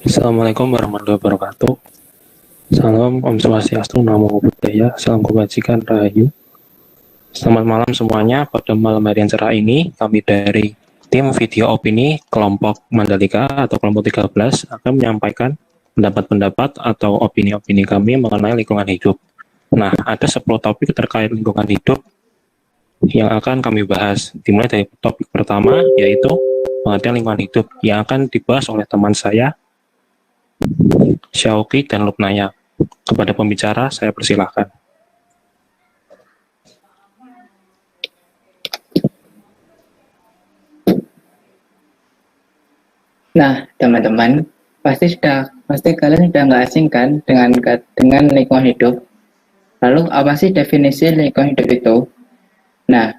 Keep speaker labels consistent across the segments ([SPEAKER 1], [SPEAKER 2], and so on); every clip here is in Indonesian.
[SPEAKER 1] Assalamualaikum warahmatullahi wabarakatuh. Salam Om Swastiastu, Namo Buddhaya, Salam Kebajikan, Rahayu. Selamat malam semuanya. Pada malam hari yang cerah ini, kami dari tim video opini kelompok Mandalika atau kelompok 13 akan menyampaikan pendapat-pendapat atau opini-opini kami mengenai lingkungan hidup. Nah, ada 10 topik terkait lingkungan hidup yang akan kami bahas. Dimulai dari topik pertama, yaitu pengertian lingkungan hidup yang akan dibahas oleh teman saya, Syauki dan Lupnaya. Kepada pembicara, saya persilahkan.
[SPEAKER 2] Nah, teman-teman, pasti kalian sudah nggak asing kan dengan lingkungan hidup. Lalu apa sih definisi lingkungan hidup itu? Nah,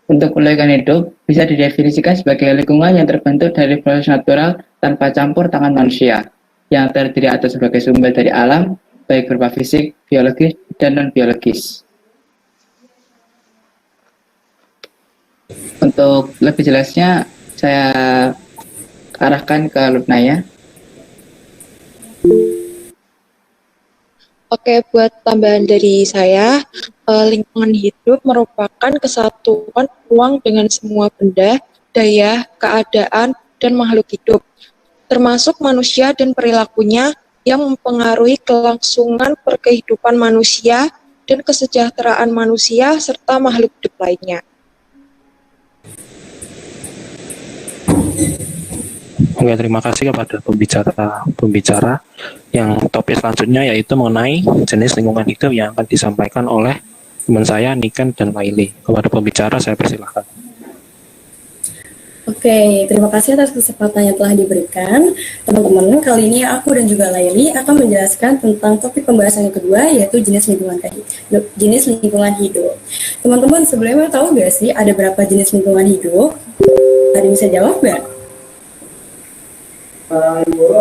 [SPEAKER 2] untuk lingkungan hidup bisa didefinisikan sebagai lingkungan yang terbentuk dari proses natural tanpa campur tangan manusia, yang terdiri atas sebagai sumber dari alam, baik berupa fisik, biologis, dan non-biologis. Untuk lebih jelasnya, saya arahkan ke Lupnaya.
[SPEAKER 3] Oke, buat tambahan dari saya, lingkungan hidup merupakan kesatuan ruang dengan semua benda, daya, keadaan, dan makhluk hidup, termasuk manusia dan perilakunya yang mempengaruhi kelangsungan perkehidupan manusia dan kesejahteraan manusia serta makhluk hidup lainnya.
[SPEAKER 1] Oke, terima kasih kepada pembicara yang topik selanjutnya yaitu mengenai jenis lingkungan hidup yang akan disampaikan oleh teman saya, Niken dan Laili. Kepada pembicara, saya persilahkan.
[SPEAKER 4] Oke, terima kasih atas kesempatan yang telah diberikan. Teman-teman, kali ini aku dan juga Laili akan menjelaskan tentang topik pembahasan yang kedua, yaitu jenis lingkungan hidup. Teman-teman, sebelumnya tahu nggak sih ada berapa jenis lingkungan hidup? Ada yang bisa jawab nggak?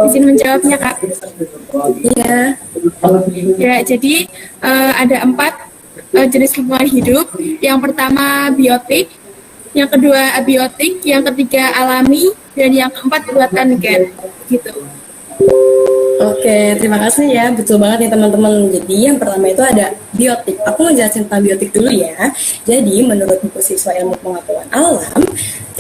[SPEAKER 5] Izin menjawabnya, Kak.
[SPEAKER 4] Iya.
[SPEAKER 5] Ya, jadi ada 4 jenis lingkungan hidup. Yang pertama biotik, yang kedua abiotik, yang ketiga alami, dan yang keempat buatan gen. Gitu.
[SPEAKER 4] Oke, terima kasih ya. Betul banget nih teman-teman. Jadi yang pertama itu ada biotik. Aku mau jelasin tentang biotik dulu ya. Jadi menurut buku siswa ilmu pengetahuan alam,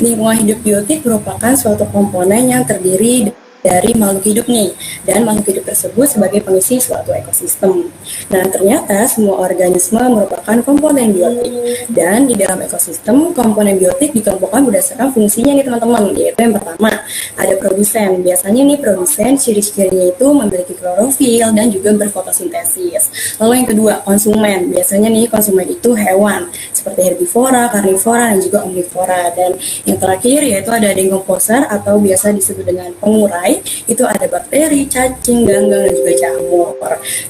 [SPEAKER 4] lingkungan hidup biotik merupakan suatu komponen yang terdiri dari makhluk hidup nih, dan makhluk hidup tersebut sebagai pengisi suatu ekosistem. Nah, ternyata semua organisme merupakan komponen biotik, dan di dalam ekosistem komponen biotik dikelompokkan berdasarkan fungsinya nih teman-teman, yaitu yang pertama ada produsen. Biasanya nih produsen ciri-cirinya itu memiliki klorofil dan juga berfotosintesis. Lalu yang kedua konsumen. Biasanya nih konsumen itu hewan seperti herbivora, karnivora, dan juga omnivora. Dan yang terakhir yaitu ada decomposer atau biasa disebut dengan pengurai. Itu ada bakteri, cacing, ganggang, dan juga jamur.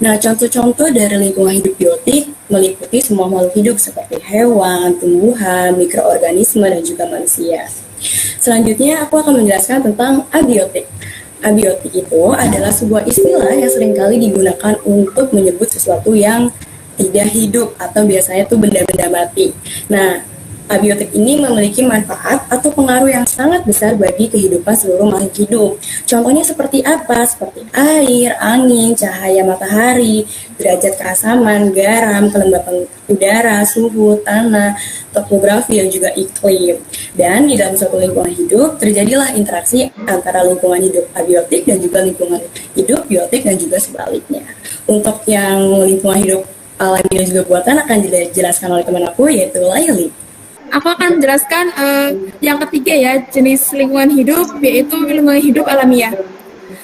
[SPEAKER 4] Nah, contoh-contoh dari lingkungan hidup biotik meliputi semua makhluk hidup seperti hewan, tumbuhan, mikroorganisme, dan juga manusia. Selanjutnya, aku akan menjelaskan tentang abiotik. Abiotik itu adalah sebuah istilah yang seringkali digunakan untuk menyebut sesuatu yang tidak hidup atau biasanya itu benda-benda mati. Nah, abiotik ini memiliki manfaat atau pengaruh yang sangat besar bagi kehidupan seluruh makhluk hidup. Contohnya seperti apa? Seperti air, angin, cahaya matahari, derajat keasaman, garam, kelembapan udara, suhu, tanah, topografi, dan juga iklim. Dan di dalam suatu lingkungan hidup, terjadilah interaksi antara lingkungan hidup abiotik dan juga lingkungan hidup biotik dan juga sebaliknya. Untuk yang lingkungan hidup alami dan juga buatan akan dijelaskan oleh teman aku, yaitu Laili.
[SPEAKER 5] Aku akan menjelaskan yang ketiga ya, jenis lingkungan hidup, yaitu lingkungan hidup alamiah.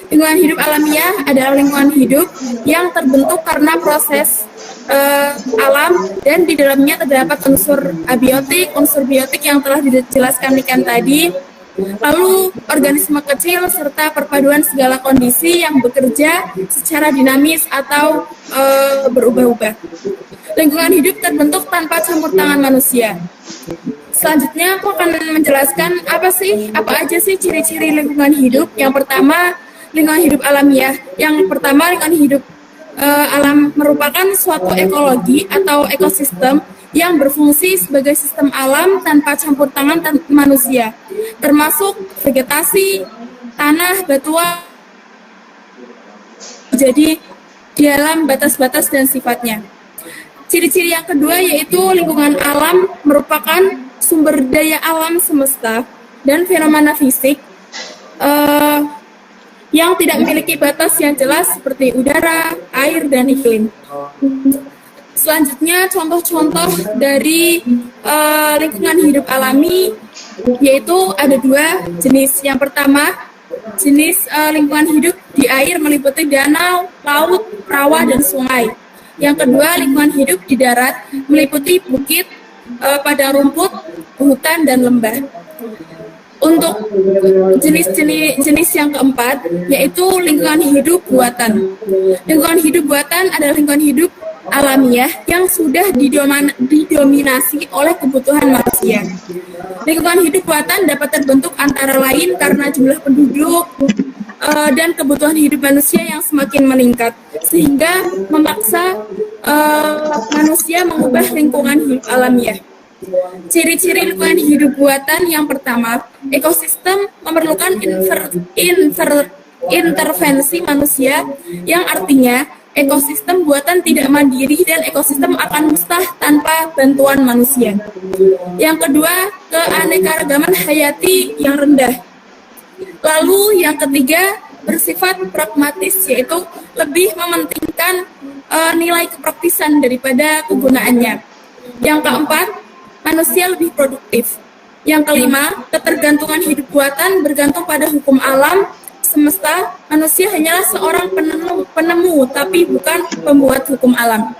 [SPEAKER 5] Lingkungan hidup alamiah adalah lingkungan hidup yang terbentuk karena proses alam, dan di dalamnya terdapat unsur abiotik, unsur biotik yang telah dijelaskan Niken tadi, lalu organisme kecil serta perpaduan segala kondisi yang bekerja secara dinamis atau berubah-ubah. Lingkungan hidup terbentuk tanpa campur tangan manusia. Selanjutnya aku akan menjelaskan apa aja sih ciri-ciri lingkungan hidup. Yang pertama, lingkungan hidup alamiah. Yang pertama, lingkungan hidup alam merupakan suatu ekologi atau ekosistem yang berfungsi sebagai sistem alam tanpa campur tangan manusia, termasuk vegetasi, tanah, batuan, jadi di dalam batas-batas dan sifatnya. Ciri-ciri yang kedua yaitu lingkungan alam merupakan sumber daya alam semesta dan fenomena fisik yang tidak memiliki batas yang jelas seperti udara, air, dan iklim. Selanjutnya contoh-contoh dari lingkungan hidup alami yaitu ada dua jenis. Yang pertama, jenis lingkungan hidup di air meliputi danau, laut, rawa, dan sungai. Yang kedua, lingkungan hidup di darat meliputi bukit, padang rumput, hutan, dan lembah. Untuk jenis yang keempat, yaitu lingkungan hidup buatan. Lingkungan hidup buatan adalah lingkungan hidup alamiah yang sudah didominasi oleh kebutuhan manusia. Lingkungan hidup buatan dapat terbentuk antara lain karena jumlah penduduk dan kebutuhan hidup manusia yang semakin meningkat, sehingga memaksa manusia mengubah lingkungan hidup alamiah. Ciri-ciri lingkungan hidup buatan yang pertama, ekosistem memerlukan intervensi manusia, yang artinya ekosistem buatan tidak mandiri dan ekosistem akan musnah tanpa bantuan manusia. Yang kedua, keanekaragaman hayati yang rendah. Lalu yang ketiga, bersifat pragmatis, yaitu lebih mementingkan nilai kepraktisan daripada kegunaannya. Yang keempat, manusia lebih produktif. Yang kelima, ketergantungan hidup buatan bergantung pada hukum alam semesta. Manusia hanyalah seorang penemu tapi bukan pembuat hukum alam.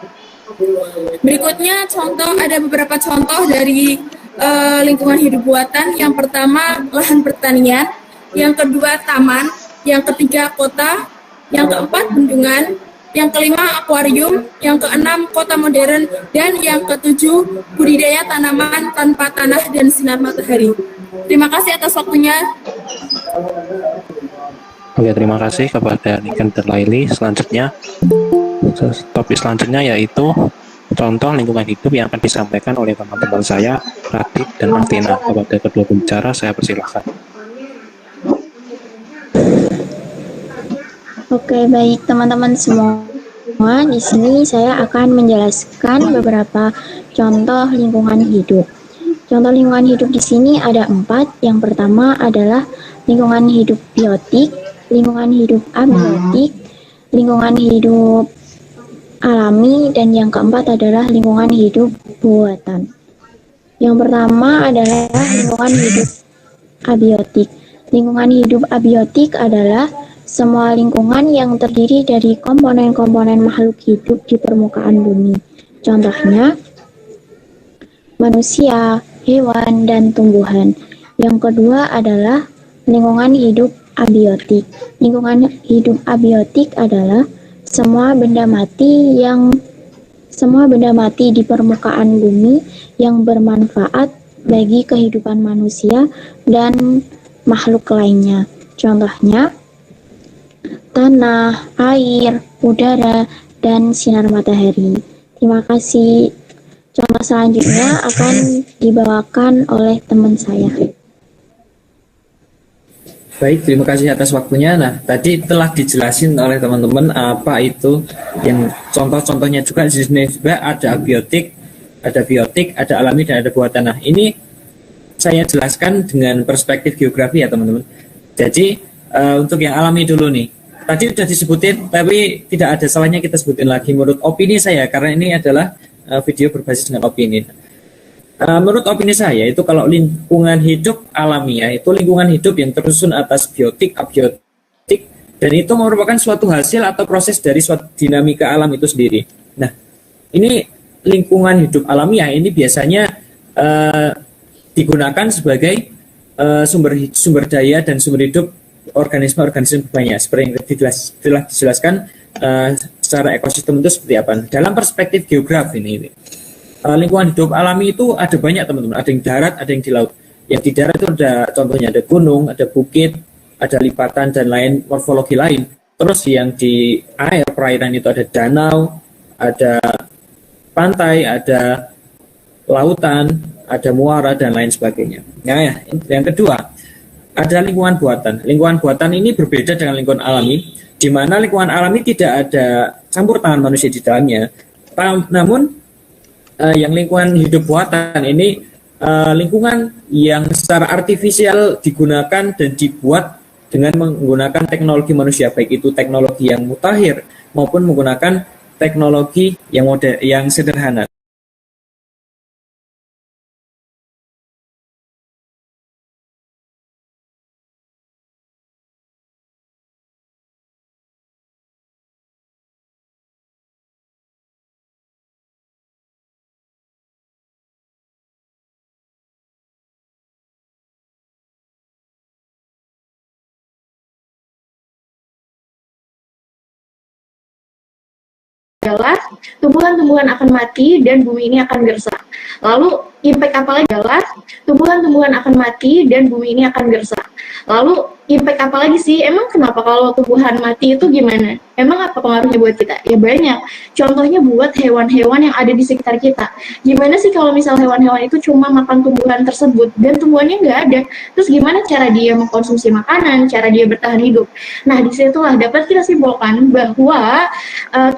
[SPEAKER 5] Berikutnya ada beberapa contoh dari lingkungan hidup buatan. Yang pertama, lahan pertanian. Yang kedua, taman. Yang ketiga, kota. Yang keempat, bendungan. Yang kelima, akuarium. Yang keenam, kota modern. Dan yang ketujuh, budidaya tanaman tanpa tanah dan sinar matahari. Terima kasih atas waktunya.
[SPEAKER 1] Oke, terima kasih kepada Niken dan Laili. Selanjutnya, topik selanjutnya yaitu contoh lingkungan hidup yang akan disampaikan oleh teman-teman saya, Radit dan Martina. Kepada kedua pembicara, saya persilahkan.
[SPEAKER 6] Oke, baik teman-teman semua. Di sini saya akan menjelaskan beberapa contoh lingkungan hidup. Contoh lingkungan hidup di sini ada 4. Yang pertama adalah lingkungan hidup biotik, lingkungan hidup abiotik, lingkungan hidup alami, dan yang keempat adalah lingkungan hidup buatan. Yang pertama adalah lingkungan hidup abiotik. Lingkungan hidup abiotik adalah semua lingkungan yang terdiri dari komponen-komponen makhluk hidup di permukaan bumi. Contohnya, manusia, hewan, dan tumbuhan. Yang kedua adalah lingkungan hidup abiotik. Lingkungan hidup abiotik adalah semua benda mati di permukaan bumi yang bermanfaat bagi kehidupan manusia dan makhluk lainnya. Contohnya, tanah, air, udara, dan sinar matahari. Terima kasih. Contoh selanjutnya akan dibawakan oleh teman saya.
[SPEAKER 7] Baik, terima kasih atas waktunya. Nah, tadi telah dijelasin oleh teman-teman apa itu yang contoh-contohnya juga di sini juga ada abiotik, ada alami, dan ada buatan. Nah, ini saya jelaskan dengan perspektif geografi ya teman-teman. Jadi untuk yang alami dulu nih. Tadi sudah disebutin, tapi tidak ada salahnya kita sebutin lagi menurut opini saya, karena ini adalah video berbasis dengan opini. Menurut opini saya, itu kalau lingkungan hidup alamiah, itu lingkungan hidup yang tersusun atas biotik, abiotik, dan itu merupakan suatu hasil atau proses dari suatu dinamika alam itu sendiri. Nah, ini lingkungan hidup alamiah, ini biasanya digunakan sebagai sumber daya dan sumber hidup organisme-organisme banyak, seperti yang telah dijelaskan secara ekosistem itu seperti apa. Dalam perspektif geografi ini, lingkungan hidup alami itu ada banyak teman-teman, ada yang darat, ada yang di laut. Yang di darat itu ada contohnya ada gunung, ada bukit, ada lipatan dan lain morfologi lain. Terus yang di air perairan itu ada danau, ada pantai, ada lautan, ada muara dan lain sebagainya. Nah, yang kedua, ada lingkungan buatan. Lingkungan buatan ini berbeda dengan lingkungan alami, di mana lingkungan alami tidak ada campur tangan manusia di dalamnya. Namun yang lingkungan hidup buatan ini lingkungan yang secara artifisial digunakan dan dibuat dengan menggunakan teknologi manusia, baik itu teknologi yang mutakhir maupun menggunakan teknologi yang sederhana.
[SPEAKER 8] adalah tumbuhan-tumbuhan akan mati dan bumi ini akan gersang. Lalu impact apa lagi adalah tumbuhan-tumbuhan akan mati dan bumi ini akan gersang. Lalu impact apa lagi sih? Emang kenapa kalau tumbuhan mati itu gimana? Emang apa pengaruhnya buat kita? Ya banyak. Contohnya buat hewan-hewan yang ada di sekitar kita. Gimana sih kalau misal hewan-hewan itu cuma makan tumbuhan tersebut dan tumbuhannya nggak ada? Terus gimana cara dia mengkonsumsi makanan, cara dia bertahan hidup? Nah, disitulah dapat kita simpulkan bahwa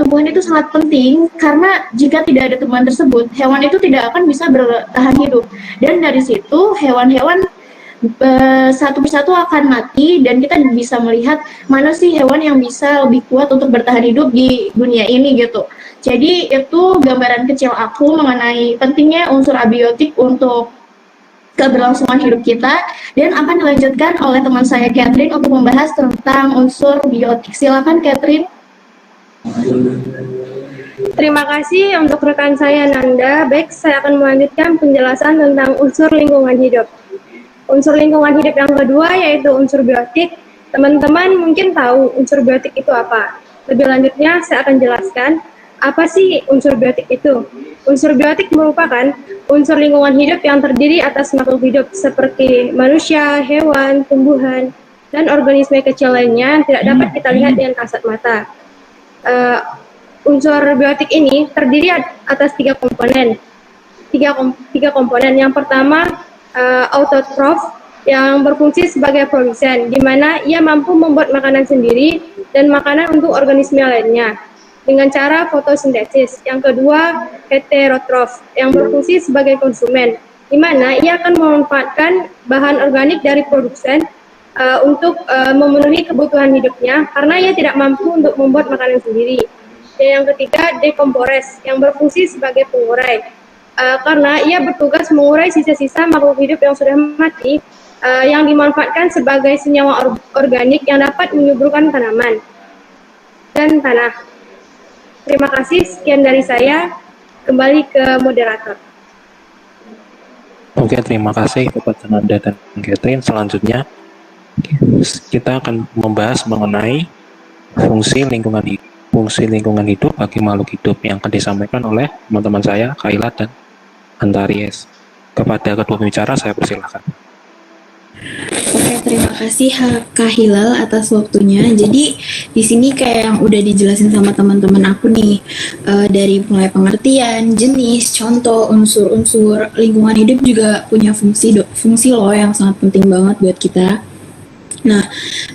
[SPEAKER 8] tumbuhan itu sangat penting karena jika tidak ada tumbuhan tersebut, hewan itu tidak akan bisa bertahan hidup. Dan dari situ hewan-hewan satu persatu akan mati dan kita bisa melihat mana sih hewan yang bisa lebih kuat untuk bertahan hidup di dunia ini gitu. Jadi itu gambaran kecil aku mengenai pentingnya unsur abiotik untuk keberlangsungan hidup kita, dan akan dilanjutkan oleh teman saya Catherine untuk membahas tentang unsur biotik. Silakan Catherine.
[SPEAKER 9] Terima kasih untuk rekan saya Nanda. Baik, saya akan melanjutkan penjelasan tentang unsur lingkungan hidup. Unsur lingkungan hidup yang kedua yaitu unsur biotik. Teman-teman mungkin tahu unsur biotik itu apa. Lebih lanjutnya saya akan jelaskan apa sih unsur biotik itu. Unsur biotik merupakan unsur lingkungan hidup yang terdiri atas makhluk hidup seperti manusia, hewan, tumbuhan, dan organisme kecil lainnya yang tidak dapat kita lihat dengan kasat mata. Unsur biotik ini terdiri atas tiga komponen. Tiga komponen. Yang pertama autotrof yang berfungsi sebagai produsen, di mana ia mampu membuat makanan sendiri dan makanan untuk organisme lainnya dengan cara fotosintesis. Yang kedua, heterotrof yang berfungsi sebagai konsumen, di mana ia akan memanfaatkan bahan organik dari produsen untuk memenuhi kebutuhan hidupnya karena ia tidak mampu untuk membuat makanan sendiri. Dan yang ketiga, dekompores yang berfungsi sebagai pengurai. Karena ia bertugas mengurai sisa-sisa makhluk hidup yang sudah mati yang dimanfaatkan sebagai senyawa organik yang dapat menyuburkan tanaman dan tanah. Terima kasih, sekian dari saya. Kembali ke moderator.
[SPEAKER 1] Oke, terima kasih kepada Nanda dan Catherine. Selanjutnya kita akan membahas mengenai fungsi lingkungan hidup bagi makhluk hidup yang akan disampaikan oleh teman-teman saya, Kaila dan Antaries. Kepada kedua pembicara saya persilahkan.
[SPEAKER 10] Oke, terima kasih Kak Hilal atas waktunya. Jadi di sini kayak yang udah dijelasin sama teman-teman aku nih, dari mulai pengertian, jenis, contoh, unsur-unsur lingkungan hidup juga punya fungsi loh yang sangat penting banget buat kita. Nah,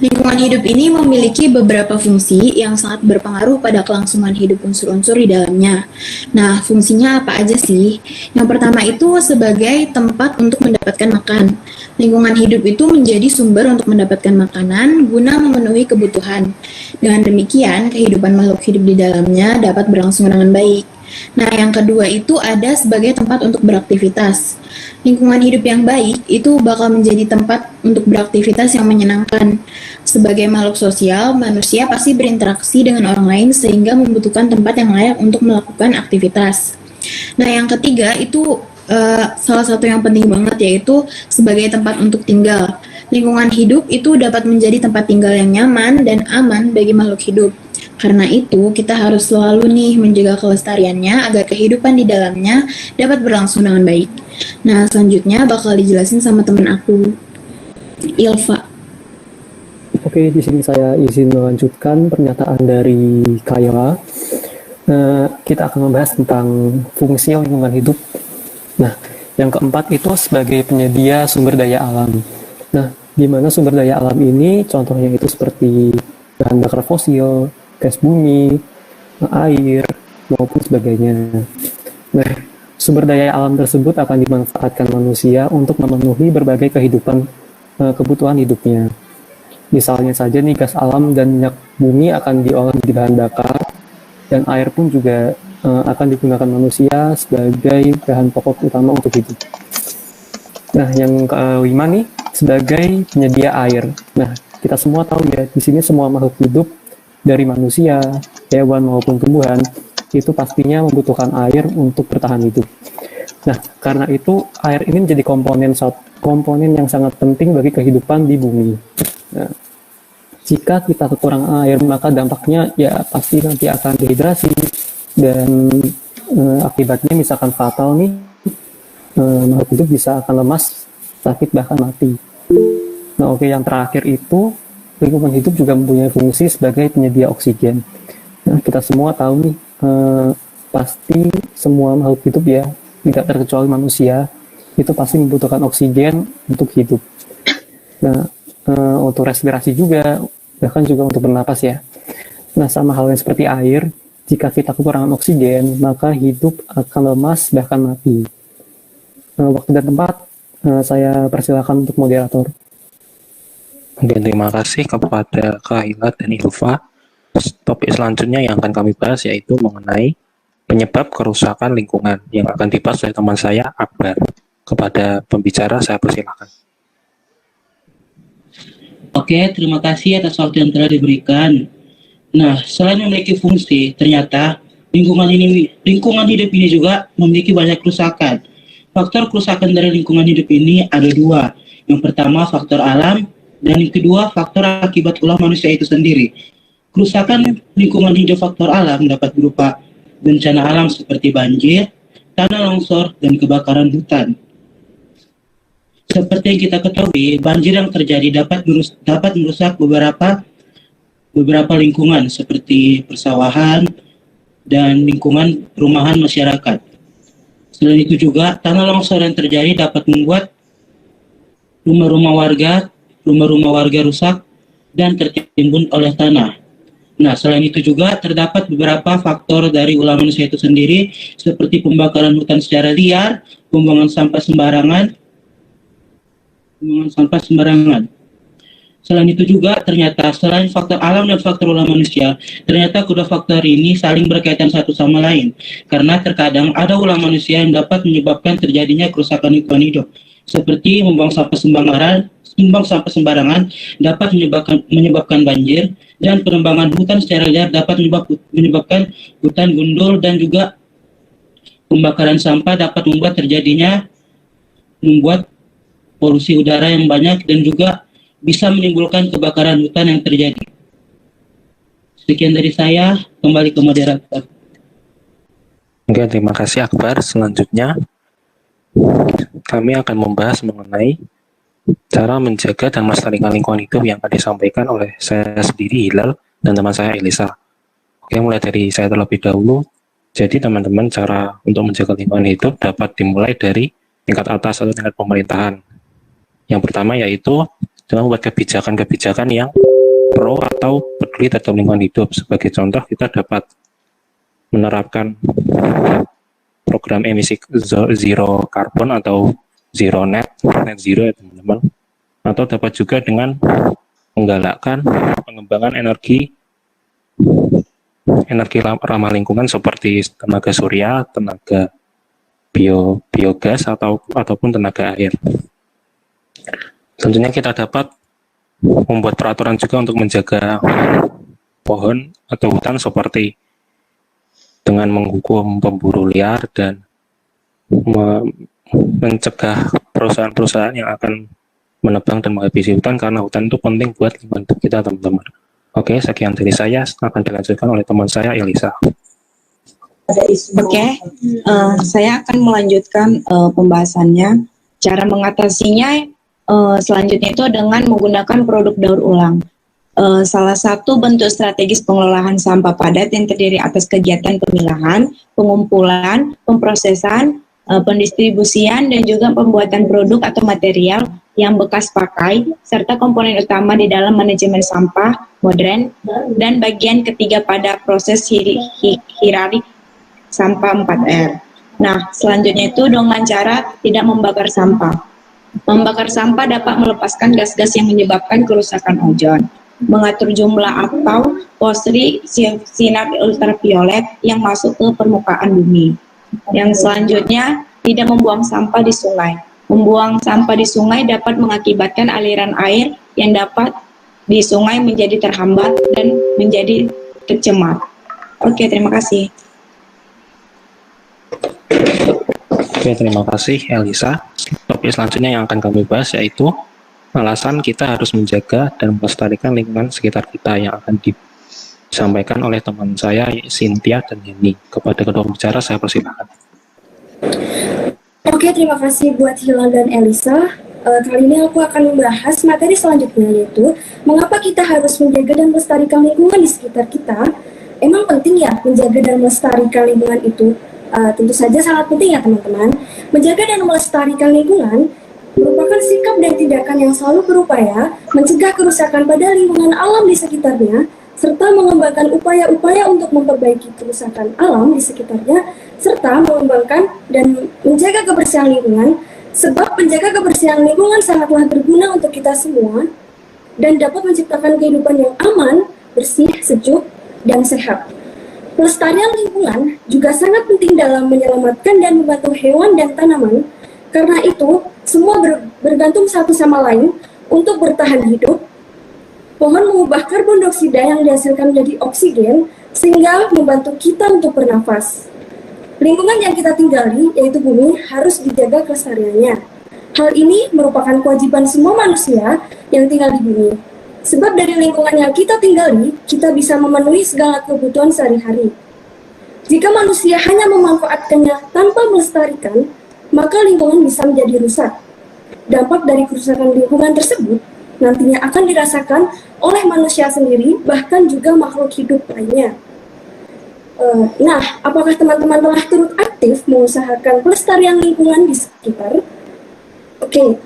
[SPEAKER 10] lingkungan hidup ini memiliki beberapa fungsi yang sangat berpengaruh pada kelangsungan hidup unsur-unsur di dalamnya. Nah, fungsinya apa aja sih? Yang pertama itu sebagai tempat untuk mendapatkan makan. Lingkungan hidup itu menjadi sumber untuk mendapatkan makanan guna memenuhi kebutuhan. Dengan demikian, kehidupan makhluk hidup di dalamnya dapat berlangsung dengan baik. Nah, yang kedua itu ada sebagai tempat untuk beraktivitas. Lingkungan hidup yang baik itu bakal menjadi tempat untuk beraktivitas yang menyenangkan. Sebagai makhluk sosial, manusia pasti berinteraksi dengan orang lain sehingga membutuhkan tempat yang layak untuk melakukan aktivitas. Nah, yang ketiga itu salah satu yang penting banget yaitu sebagai tempat untuk tinggal. Lingkungan hidup itu dapat menjadi tempat tinggal yang nyaman dan aman bagi makhluk hidup. Karena itu, kita harus selalu nih menjaga kelestariannya agar kehidupan di dalamnya dapat berlangsung dengan baik. Nah, selanjutnya bakal dijelasin sama teman aku, Ilva.
[SPEAKER 11] Oke, di sini saya izin melanjutkan pernyataan dari Kaila. Kita akan membahas tentang fungsi lingkungan hidup. Nah, yang keempat itu sebagai penyedia sumber daya alam. Nah, di mana sumber daya alam ini contohnya itu seperti bahan bakar fosil, gas bumi, air, maupun sebagainya. Nah, sumber daya alam tersebut akan dimanfaatkan manusia untuk memenuhi berbagai kebutuhan hidupnya. Misalnya saja nih, gas alam dan minyak bumi akan diolah menjadi bahan bakar, dan air pun juga akan digunakan manusia sebagai bahan pokok utama untuk hidup. Nah, yang kelima nih, sebagai penyedia air. Nah, kita semua tahu ya, di sini semua makhluk hidup dari manusia, hewan maupun tumbuhan itu pastinya membutuhkan air untuk bertahan hidup. Nah, karena itu air ini menjadi komponen yang sangat penting bagi kehidupan di bumi. Nah, jika kita kekurangan air, maka dampaknya ya pasti nanti akan dehidrasi dan akibatnya misalkan fatal nih, makhluk hidup bisa akan lemas, sakit, bahkan mati. Nah, oke, yang terakhir itu lingkungan hidup juga mempunyai fungsi sebagai penyedia oksigen. Nah, kita semua tahu nih, pasti semua makhluk hidup ya, tidak terkecuali manusia, itu pasti membutuhkan oksigen untuk hidup. Nah, untuk respirasi juga, bahkan juga untuk bernapas ya. Nah, sama halnya seperti air, jika kita kekurangan oksigen, maka hidup akan lemas, bahkan mati. Waktu dan tempat, saya persilakan untuk moderator.
[SPEAKER 1] Oke, terima kasih kepada Kak Hila dan Ilva. Topik selanjutnya yang akan kami bahas yaitu mengenai penyebab kerusakan lingkungan yang akan dibahas oleh teman saya, Akbar. Kepada pembicara, saya persilakan.
[SPEAKER 12] Oke, terima kasih atas waktu yang telah diberikan. Nah, selain memiliki fungsi, ternyata lingkungan hidup ini juga memiliki banyak kerusakan. Faktor kerusakan dari lingkungan hidup ini ada dua. Yang pertama, faktor alam, dan yang kedua, faktor akibat ulah manusia itu sendiri. Kerusakan lingkungan hidup faktor alam dapat berupa bencana alam seperti banjir, tanah longsor, dan kebakaran hutan. Seperti yang kita ketahui, banjir yang terjadi dapat merusak beberapa lingkungan seperti persawahan dan lingkungan perumahan masyarakat. Selain itu juga, tanah longsor yang terjadi dapat membuat rumah-rumah warga rusak dan tertimbun oleh tanah. Nah, selain itu juga terdapat beberapa faktor dari ulah manusia itu sendiri, seperti pembakaran hutan secara liar, pembuangan sampah sembarangan. Selain itu juga ternyata selain faktor alam dan faktor ulah manusia, ternyata kedua faktor ini saling berkaitan satu sama lain. Karena terkadang ada ulah manusia yang dapat menyebabkan terjadinya kerusakan lingkungan hidup, seperti membuang sampah sembarangan dapat menyebabkan banjir, dan penebangan hutan secara liar dapat menyebabkan hutan gundul, dan juga pembakaran sampah dapat membuat polusi udara yang banyak dan juga bisa menimbulkan kebakaran hutan yang terjadi. Sekian dari saya, kembali ke moderator.
[SPEAKER 1] Oke, terima kasih Akbar. Selanjutnya, kami akan membahas mengenai cara menjaga dan melestarikan lingkungan hidup yang akan disampaikan oleh saya sendiri, Hilal, dan teman saya, Elisa. Oke, mulai dari saya terlebih dahulu. Jadi teman-teman, cara untuk menjaga lingkungan hidup dapat dimulai dari tingkat atas atau tingkat pemerintahan. Yang pertama yaitu dengan membuat kebijakan-kebijakan yang pro atau peduli terhadap lingkungan hidup. Sebagai contoh, kita dapat menerapkan program emisi zero karbon atau net zero ya teman-teman. Atau dapat juga dengan menggalakkan pengembangan energi ramah lingkungan seperti tenaga surya, tenaga biogas ataupun tenaga air. Tentunya kita dapat membuat peraturan juga untuk menjaga pohon atau hutan seperti dengan menghukum pemburu liar dan mencegah perusahaan-perusahaan yang akan menebang dan menghabisi hutan, karena hutan itu penting buat lingkungan kita, teman-teman. Oke, sekian dari saya, akan dilanjutkan oleh teman saya, Elisa.
[SPEAKER 13] Oke, saya akan melanjutkan pembahasannya. Cara mengatasinya selanjutnya itu dengan menggunakan produk daur ulang. Salah satu bentuk strategis pengelolaan sampah padat yang terdiri atas kegiatan pemilahan, pengumpulan, pemprosesan, pendistribusian, dan juga pembuatan produk atau material yang bekas pakai, serta komponen utama di dalam manajemen sampah modern, dan bagian ketiga pada proses hierarki sampah 4R. Nah, selanjutnya itu dengan cara tidak membakar sampah. Membakar sampah dapat melepaskan gas-gas yang menyebabkan kerusakan ozon, mengatur jumlah atau porsi sinar ultraviolet yang masuk ke permukaan bumi. Yang selanjutnya, tidak membuang sampah di sungai. Membuang sampah di sungai dapat mengakibatkan aliran air yang dapat di sungai menjadi terhambat dan menjadi tercemar. Oke, terima kasih.
[SPEAKER 1] Oke, terima kasih Elisa. Topik selanjutnya yang akan kami bahas yaitu alasan kita harus menjaga dan melestarikan lingkungan sekitar kita, yang akan disampaikan oleh teman saya Cynthia dan Yeni. Kepada kedua pembicara saya persilakan.
[SPEAKER 14] Oke, terima kasih buat Hilal dan Elisa. Kali ini aku akan membahas materi selanjutnya, yaitu mengapa kita harus menjaga dan melestarikan lingkungan di sekitar kita. Emang penting ya menjaga dan melestarikan lingkungan itu? Tentu saja sangat penting ya teman-teman. Menjaga dan melestarikan lingkungan merupakan sikap dan tindakan yang selalu berupaya mencegah kerusakan pada lingkungan alam di sekitarnya, serta mengembangkan upaya-upaya untuk memperbaiki kerusakan alam di sekitarnya, serta mengembangkan dan menjaga kebersihan lingkungan, sebab menjaga kebersihan lingkungan sangatlah berguna untuk kita semua dan dapat menciptakan kehidupan yang aman, bersih, sejuk, dan sehat. Pelestarian lingkungan juga sangat penting dalam menyelamatkan dan membantu hewan dan tanaman. Karena itu, semua bergantung satu sama lain untuk bertahan hidup. Pohon mengubah karbon dioksida yang dihasilkan menjadi oksigen, sehingga membantu kita untuk bernafas. Lingkungan yang kita tinggali, yaitu bumi, harus dijaga kelestariannya. Hal ini merupakan kewajiban semua manusia yang tinggal di bumi. Sebab dari lingkungan yang kita tinggali, kita bisa memenuhi segala kebutuhan sehari-hari. Jika manusia hanya memanfaatkannya tanpa melestarikan, maka lingkungan bisa menjadi rusak. Dampak dari kerusakan lingkungan tersebut nantinya akan dirasakan oleh manusia sendiri, bahkan juga makhluk hidup lainnya. Nah, apakah teman-teman telah turut aktif mengusahakan pelestarian lingkungan di sekitar? Oke.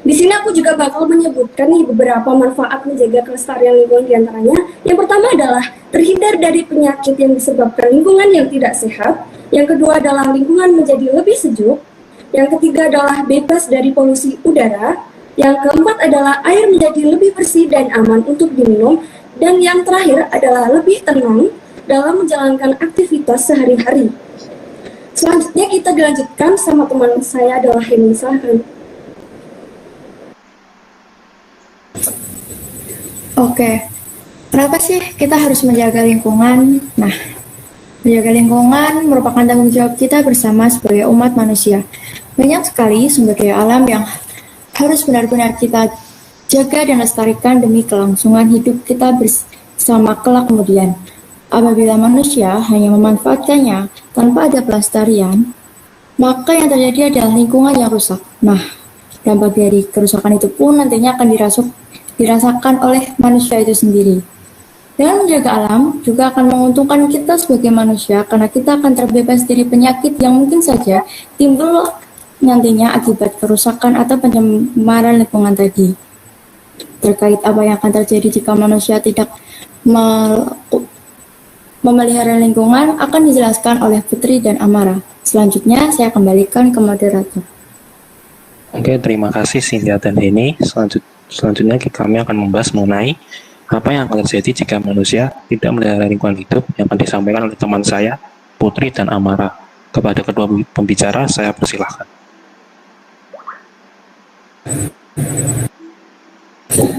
[SPEAKER 14] Di sini aku juga bakal menyebutkan nih beberapa manfaat menjaga kelestarian lingkungan, diantaranya. Yang pertama adalah terhindar dari penyakit yang disebabkan lingkungan yang tidak sehat. Yang kedua adalah lingkungan menjadi lebih sejuk. Yang ketiga adalah bebas dari polusi udara. Yang keempat adalah air menjadi lebih bersih dan aman untuk diminum. Dan yang terakhir adalah lebih tenang dalam menjalankan aktivitas sehari-hari. Selanjutnya kita dilanjutkan sama teman saya adalah Heni, silahkan.
[SPEAKER 15] Oke, kenapa sih kita harus menjaga lingkungan? Nah, menjaga lingkungan merupakan tanggung jawab kita bersama sebagai umat manusia. Banyak sekali sumber daya alam yang harus benar-benar kita jaga dan lestarikan demi kelangsungan hidup kita bersama kelak kemudian. Apabila manusia hanya memanfaatkannya tanpa ada pelestarian, maka yang terjadi adalah lingkungan yang rusak. Nah, dampak dari kerusakan itu pun nantinya akan dirasakan oleh manusia itu sendiri. Dengan menjaga alam juga akan menguntungkan kita sebagai manusia karena kita akan terbebas dari penyakit yang mungkin saja timbul nantinya akibat kerusakan atau pencemaran lingkungan tadi. Terkait apa yang akan terjadi jika manusia tidak memelihara lingkungan akan dijelaskan oleh Putri dan Amara. Selanjutnya saya kembalikan ke moderator.
[SPEAKER 1] Oke, terima kasih Cynthia dan Heni. Selanjutnya kami akan membahas mengenai apa yang akan terjadi jika manusia tidak melihara lingkungan hidup, yang akan disampaikan oleh teman saya, Putri dan Amara. Kepada kedua pembicara, saya persilahkan.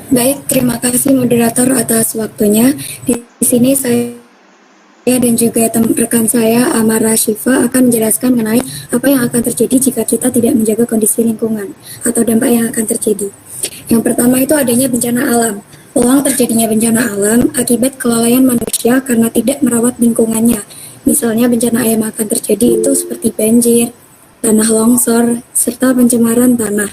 [SPEAKER 15] Baik, terima kasih moderator atas waktunya. Di sini saya dan juga rekan saya Amara Syifa akan menjelaskan mengenai apa yang akan terjadi jika kita tidak menjaga kondisi lingkungan atau dampak yang akan terjadi. Yang pertama itu adanya bencana alam. Peluang terjadinya bencana alam akibat kelalaian manusia karena tidak merawat lingkungannya. Misalnya bencana yang akan terjadi itu seperti banjir, tanah longsor, serta pencemaran tanah.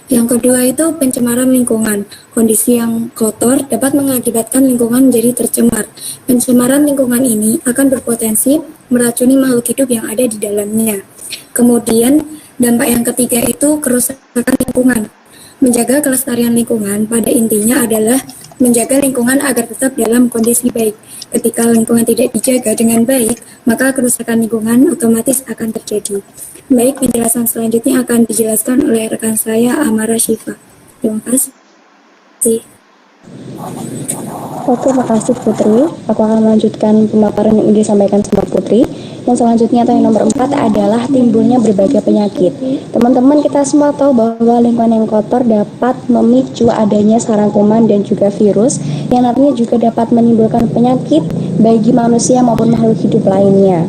[SPEAKER 15] Yang kedua itu pencemaran lingkungan. Kondisi yang kotor dapat mengakibatkan lingkungan menjadi tercemar. Pencemaran lingkungan ini akan berpotensi meracuni makhluk hidup yang ada di dalamnya. Kemudian dampak yang ketiga itu kerusakan lingkungan.
[SPEAKER 14] Menjaga kelestarian lingkungan pada intinya adalah menjaga lingkungan agar tetap dalam kondisi baik. Ketika lingkungan tidak dijaga dengan baik, maka kerusakan lingkungan otomatis akan terjadi. Baik, penjelasan selanjutnya akan dijelaskan oleh rekan saya, Amara Syifa. Terima kasih.
[SPEAKER 6] Oke, makasih Putri. Aku akan melanjutkan pemaparan yang disampaikan sama Putri. Yang selanjutnya atau yang nomor 4 adalah timbulnya berbagai penyakit. Teman-teman, kita semua tahu bahwa lingkungan yang kotor dapat memicu adanya sarang kuman dan juga virus yang nantinya juga dapat menimbulkan penyakit bagi manusia maupun makhluk hidup lainnya.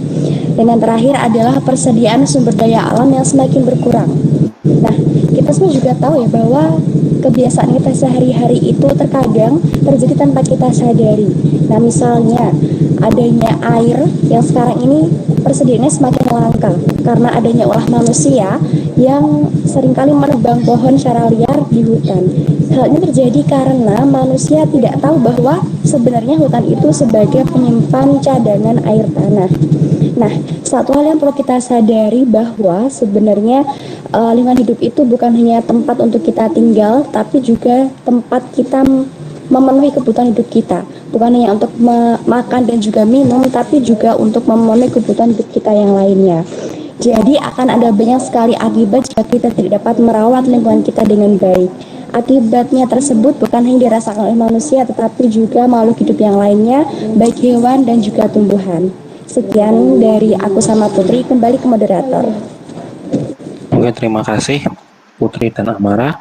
[SPEAKER 6] Dan yang terakhir adalah persediaan sumber daya alam yang semakin berkurang. Nah, kita semua juga tahu ya bahwa kebiasaan kita sehari-hari itu terkadang terjadi tanpa kita sadari. Nah, misalnya adanya air yang sekarang ini persediaannya semakin langka karena adanya ulah manusia yang seringkali menebang pohon secara liar di hutan. Hal ini terjadi karena manusia tidak tahu bahwa sebenarnya hutan itu sebagai penyimpan cadangan air tanah. Nah, satu hal yang perlu kita sadari bahwa sebenarnya lingkungan hidup itu bukan hanya tempat untuk kita tinggal, tapi juga tempat kita memenuhi kebutuhan hidup kita. Bukan hanya untuk makan dan juga minum, tapi juga untuk memenuhi kebutuhan hidup kita yang lainnya. Jadi akan ada banyak sekali akibat jika kita tidak dapat merawat lingkungan kita dengan baik. Akibatnya tersebut bukan hanya dirasakan oleh manusia, tetapi juga makhluk hidup yang lainnya, baik hewan dan juga tumbuhan. Sekian dari aku sama Putri, kembali ke moderator.
[SPEAKER 1] Oke, terima kasih Putri dan Amara.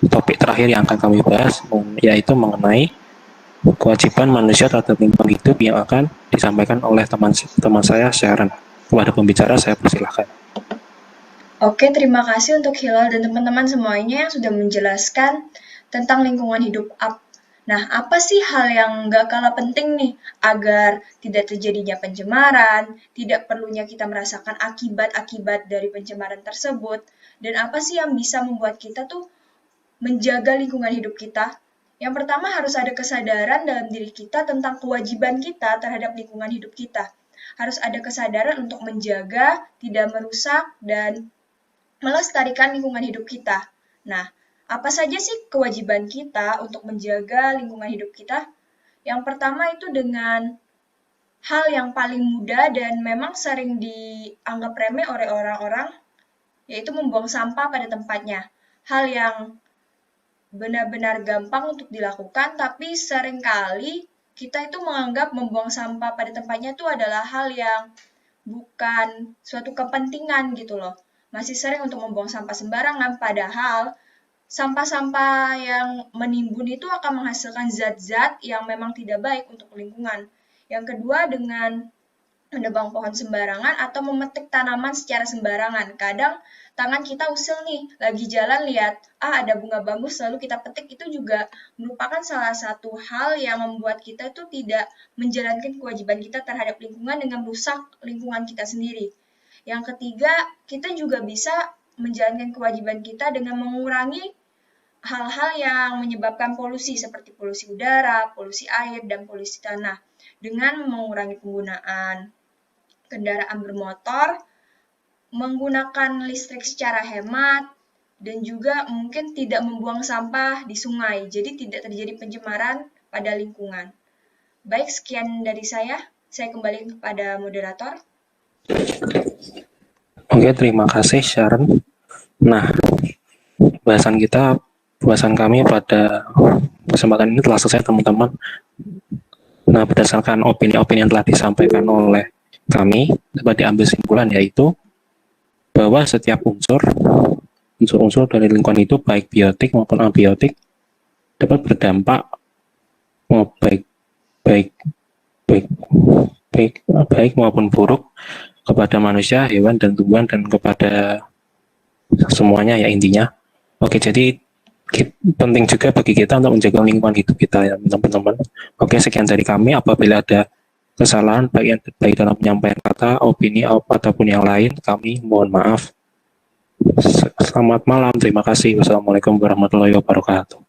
[SPEAKER 1] Topik terakhir yang akan kami bahas yaitu mengenai kewajiban manusia terhadap lingkungan hidup yang akan disampaikan oleh teman saya Sharon. Kepada pembicara saya persilahkan.
[SPEAKER 16] Oke, terima kasih untuk Hilal dan teman-teman semuanya yang sudah menjelaskan tentang lingkungan hidup. Nah, apa sih hal yang gak kalah penting nih agar tidak terjadinya pencemaran, tidak perlunya kita merasakan akibat-akibat dari pencemaran tersebut, dan apa sih yang bisa membuat kita tuh menjaga lingkungan hidup kita? Yang pertama harus ada kesadaran dalam diri kita tentang kewajiban kita terhadap lingkungan hidup kita. Harus ada kesadaran untuk menjaga, tidak merusak, dan melestarikan lingkungan hidup kita. Nah, apa saja sih kewajiban kita untuk menjaga lingkungan hidup kita? Yang pertama itu dengan hal yang paling mudah dan memang sering dianggap remeh oleh orang-orang, yaitu membuang sampah pada tempatnya. Hal yang benar-benar gampang untuk dilakukan, tapi seringkali kita itu menganggap membuang sampah pada tempatnya itu adalah hal yang bukan suatu kepentingan gitu loh. Masih sering untuk membuang sampah sembarangan, padahal sampah-sampah yang menimbun itu akan menghasilkan zat-zat yang memang tidak baik untuk lingkungan. Yang kedua, dengan menebang pohon sembarangan atau memetik tanaman secara sembarangan. Kadang tangan kita usil nih, lagi jalan lihat, ada bunga bagus lalu kita petik, itu juga merupakan salah satu hal yang membuat kita itu tidak menjalankan kewajiban kita terhadap lingkungan dengan merusak lingkungan kita sendiri. Yang ketiga, kita juga bisa menjalankan kewajiban kita dengan mengurangi hal-hal yang menyebabkan polusi seperti polusi udara, polusi air, dan polusi tanah dengan mengurangi penggunaan kendaraan bermotor, menggunakan listrik secara hemat, dan juga mungkin tidak membuang sampah di sungai, jadi tidak terjadi pencemaran pada lingkungan. Baik, sekian dari saya kembali kepada moderator.
[SPEAKER 1] Oke, terima kasih Sharon. Nah, bahasan kami pada kesempatan ini telah selesai teman-teman. Nah, berdasarkan opini-opini yang telah disampaikan oleh kami, dapat diambil kesimpulan yaitu bahwa setiap unsur-unsur dari lingkungan itu baik biotik maupun abiotik dapat berdampak baik maupun buruk kepada manusia, hewan, dan tumbuhan, dan kepada semuanya ya intinya. Oke, jadi penting juga bagi kita untuk menjaga lingkungan hidup kita ya teman-teman. Oke, sekian dari kami. Apabila ada kesalahan baik dalam penyampaian kata, opini, ataupun yang lain, kami mohon maaf. Selamat malam, terima kasih. Wassalamualaikum warahmatullahi wabarakatuh.